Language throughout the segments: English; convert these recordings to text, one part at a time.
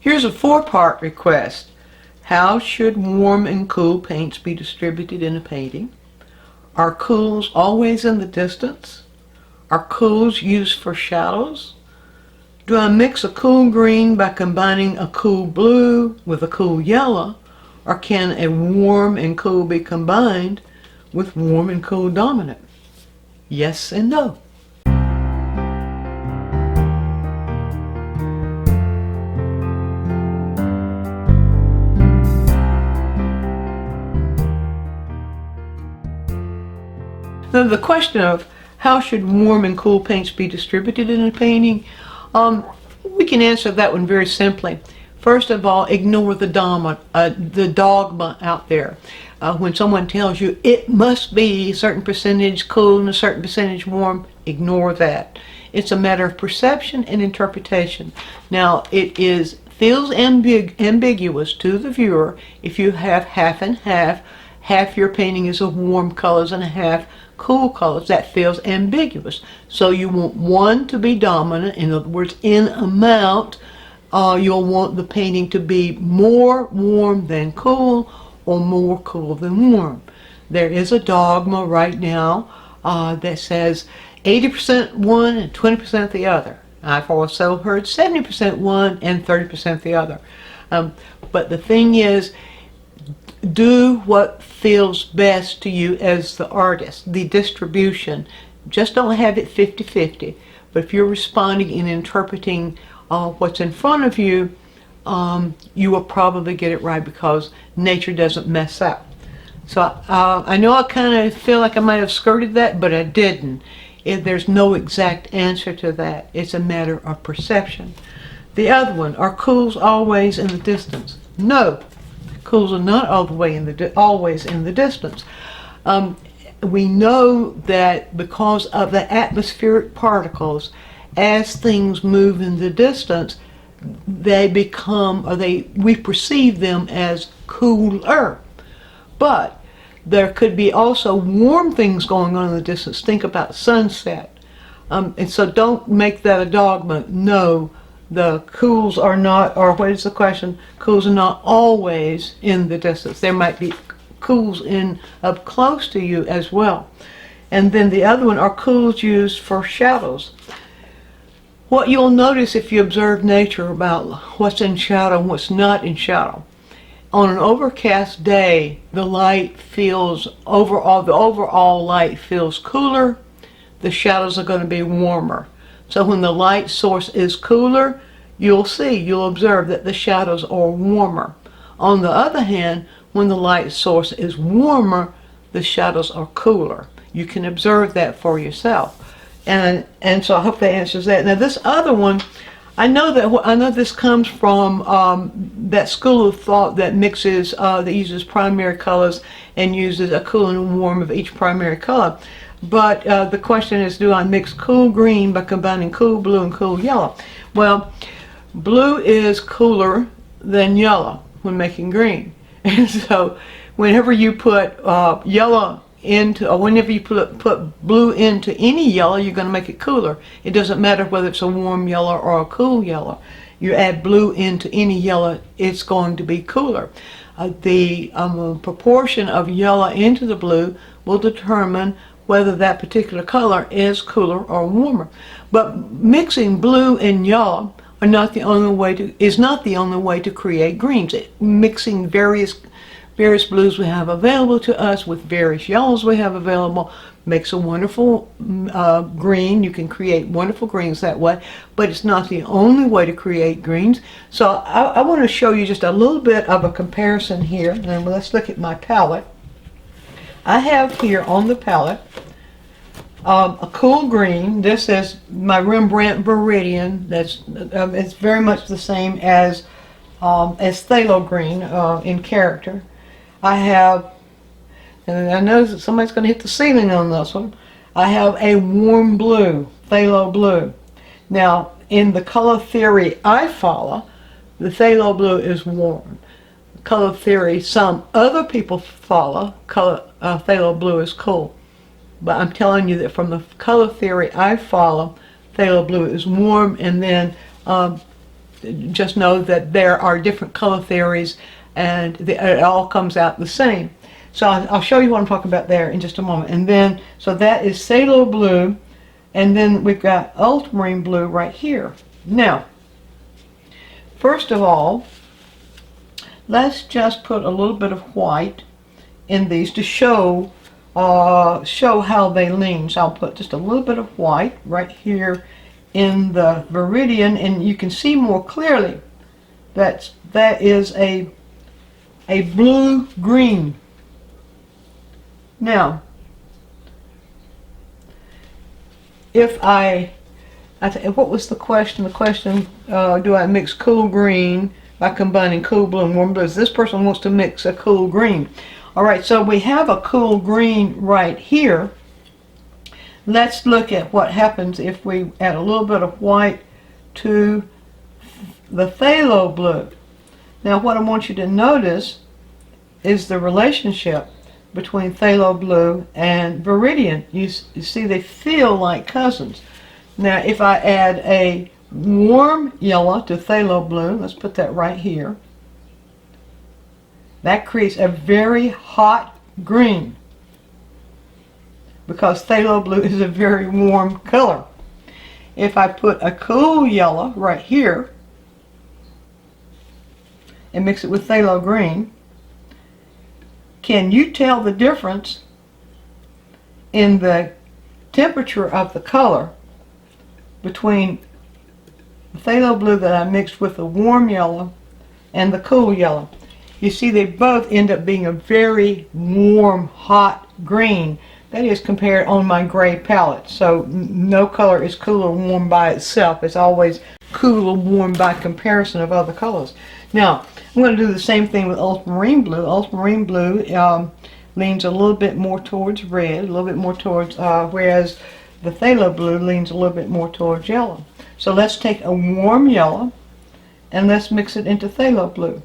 Here's a 4-part request. How should warm and cool paints be distributed in a painting? Are cools always in the distance? Are cools used for shadows? Do I mix a cool green by combining a cool blue with a cool yellow? Or can a warm and cool be combined with warm and cool dominant? Yes and no. Now the question of how should warm and cool paints be distributed in a painting, we can answer that one very simply. First of all, ignore the dogma out there. When someone tells you it must be a certain percentage cool and a certain percentage warm, ignore that. It's a matter of perception and interpretation. Now, it feels ambiguous to the viewer if you have half and half. Half your painting is of warm colors and half cool colors. That feels ambiguous. So you want one to be dominant, in other words, in amount. You'll want the painting to be more warm than cool or more cool than warm. There is a dogma right now that says 80% one and 20% the other. I've also heard 70% one and 30% the other. But the thing is, do what feels best to you as the artist. The distribution, just don't have it 50-50. But if you're responding and interpreting what's in front of you, you will probably get it right because nature doesn't mess up. So I know I kind of feel like I might have skirted that, but I didn't. There's no exact answer to that. It's a matter of perception. The other one, are cools always in the distance? No. Cools are not always in the distance. We know that because of the atmospheric particles, as things move in the distance, they become, we perceive them as cooler. But there could be also warm things going on in the distance. Think about sunset. And so don't make that a dogma. No. The cools are not, or what is the question? Cools are not always in the distance. There might be cools up close to you as well. And then the other one, are cools used for shadows? What you'll notice if you observe nature about what's in shadow and what's not in shadow. On an overcast day, the overall light feels cooler. The shadows are going to be warmer. So when the light source is cooler, you'll observe that the shadows are warmer. On the other hand, when the light source is warmer, the shadows are cooler. You can observe that for yourself. And so I hope that answers that. Now this other one, I know this comes from that school of thought that uses primary colors and uses a cool and warm of each primary color. But the question is, do I mix cool green by combining cool blue and cool yellow? Well, blue is cooler than yellow when making green. And so whenever you put whenever you put blue into any yellow, you're going to make it cooler. It doesn't matter whether it's a warm yellow or a cool yellow. You add blue into any yellow, it's going to be cooler. The proportion of yellow into the blue will determine whether that particular color is cooler or warmer. But mixing blue and yellow is not the only way to create greens. Mixing various blues we have available to us with various yellows we have available makes a wonderful green. You can create wonderful greens that way, but it's not the only way to create greens. So I want to show you just a little bit of a comparison here. And let's look at my palette. I have here on the palette a cool green. This is my Rembrandt Viridian. It's very much the same as phthalo green in character. I have, and I know that somebody's going to hit the ceiling on this one. I have a warm blue, phthalo blue. Now, in the color theory I follow, the phthalo blue is warm. Color theory some other people follow, phthalo blue is cool. But I'm telling you that from the color theory I follow, phthalo blue is warm, and then just know that there are different color theories, and it all comes out the same. So I'll show you what I'm talking about there in just a moment. And then, so that is phthalo blue, and then we've got ultramarine blue right here. Now, first of all, let's just put a little bit of white in these to show how they lean. So I'll put just a little bit of white right here in the viridian, and you can see more clearly that is a blue-green. Now, if what was the question? The question, do I mix cool green by combining cool blue and warm blues? This person wants to mix a cool green. All right, so we have a cool green right here. Let's look at what happens if we add a little bit of white to the phthalo blue. Now, what I want you to notice is the relationship between phthalo blue and viridian. You see they feel like cousins. Now, if I add a warm yellow to phthalo blue, let's put that right here, that creates a very hot green, because phthalo blue is a very warm color. If I put a cool yellow right here and mix it with phthalo green, can you tell the difference in the temperature of the color between the phthalo blue that I mixed with the warm yellow and the cool yellow? You see, they both end up being a very warm, hot green. That is compared on my gray palette. So no color is cool or warm by itself. It's always cool or warm by comparison of other colors. Now, I'm going to do the same thing with ultramarine blue. Ultramarine blue leans a little bit more towards red, a little bit more towards, whereas the phthalo blue leans a little bit more towards yellow. So let's take a warm yellow and let's mix it into phthalo blue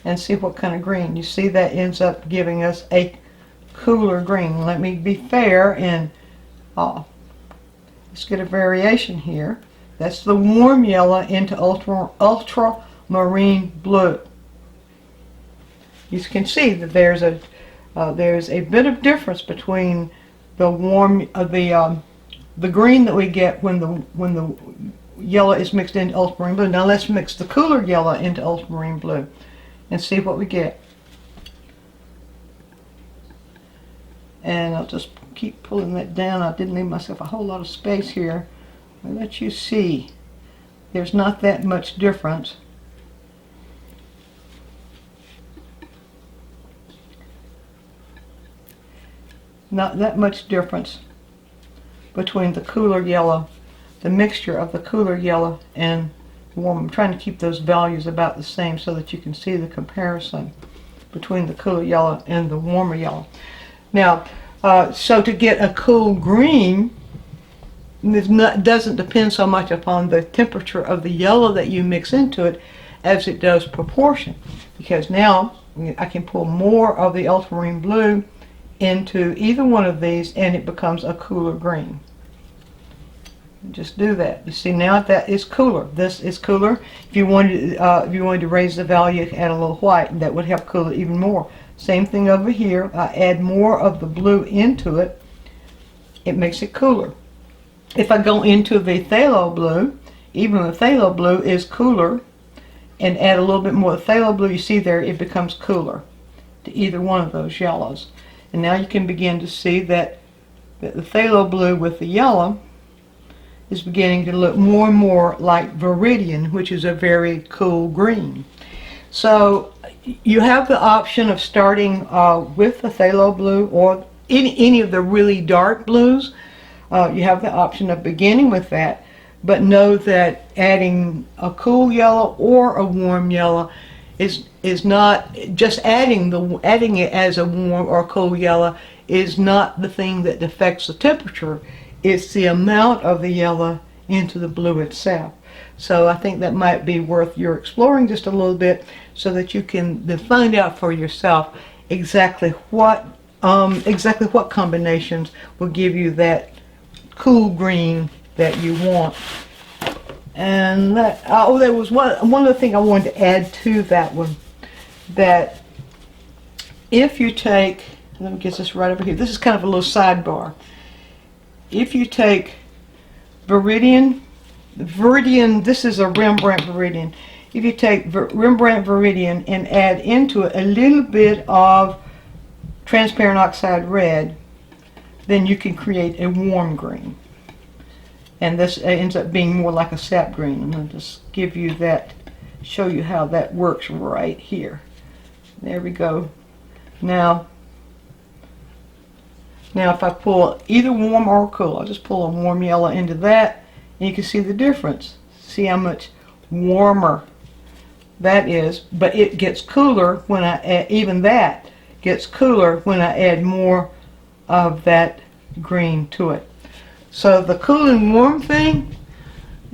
and see what kind of green. You see that ends up giving us a cooler green. Let me be fair and let's get a variation here. That's the warm yellow into ultramarine blue. You can see that there's a bit of difference between the warm the green that we get when the yellow is mixed into ultramarine blue. Now let's mix the cooler yellow into ultramarine blue and see what we get. And I'll just keep pulling that down. I didn't leave myself a whole lot of space here. I'll let you see. There's not that much difference. Not that much difference between the cooler yellow, the mixture of the cooler yellow and warm. I'm trying to keep those values about the same so that you can see the comparison between the cooler yellow and the warmer yellow. Now, so to get a cool green, it doesn't depend so much upon the temperature of the yellow that you mix into it as it does proportion, because now I can pull more of the ultramarine blue into either one of these and it becomes a cooler green. Just do that. You see, now that is cooler. This is cooler. If you wanted to raise the value, you can add a little white, and that would help cool it even more. Same thing over here. I add more of the blue into it. It makes it cooler. If I go into the phthalo blue, even the phthalo blue is cooler, and add a little bit more of the phthalo blue, you see there it becomes cooler to either one of those yellows. And now you can begin to see that the phthalo blue with the yellow is beginning to look more and more like viridian, which is a very cool green. So you have the option of starting with the phthalo blue or any of the really dark blues. You have the option of beginning with that, but know that adding a cool yellow or a warm yellow is not just adding it as a warm or cool yellow is not the thing that affects the temperature. It's the amount of the yellow into the blue itself. So I think that might be worth your exploring just a little bit so that you can then find out for yourself exactly what combinations will give you that cool green that you want. And there was one other thing I wanted to add to that one. That if you take, let me get this right over here. This is kind of a little sidebar. If you take Viridian, this is a Rembrandt Viridian. If you take Rembrandt Viridian and add into it a little bit of transparent oxide red, then you can create a warm green. And this ends up being more like a sap green. I'm going to just give you that, show you how that works right here. There we go. Now if I pull either warm or cool, I'll just pull a warm yellow into that, and you can see the difference. See how much warmer that is, but it gets cooler when I add, even that gets cooler when I add more of that green to it. So the cool and warm thing,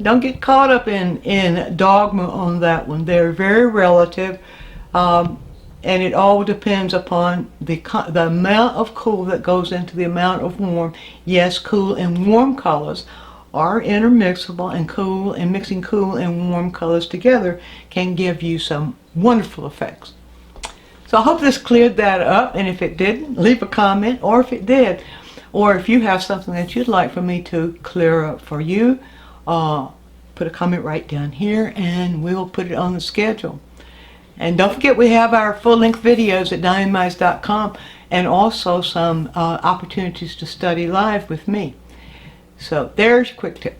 don't get caught up in dogma on that one. They're very relative, and it all depends upon the amount of cool that goes into the amount of warm. Yes, cool and warm colors are intermixable, and mixing cool and warm colors together can give you some wonderful effects. So I hope this cleared that up, and if it didn't, leave a comment, or if it did, or if you have something that you'd like for me to clear up for you, put a comment right down here and we'll put it on the schedule. And don't forget, we have our full-length videos at diamondmize.com, and also some opportunities to study live with me. So there's a quick tip.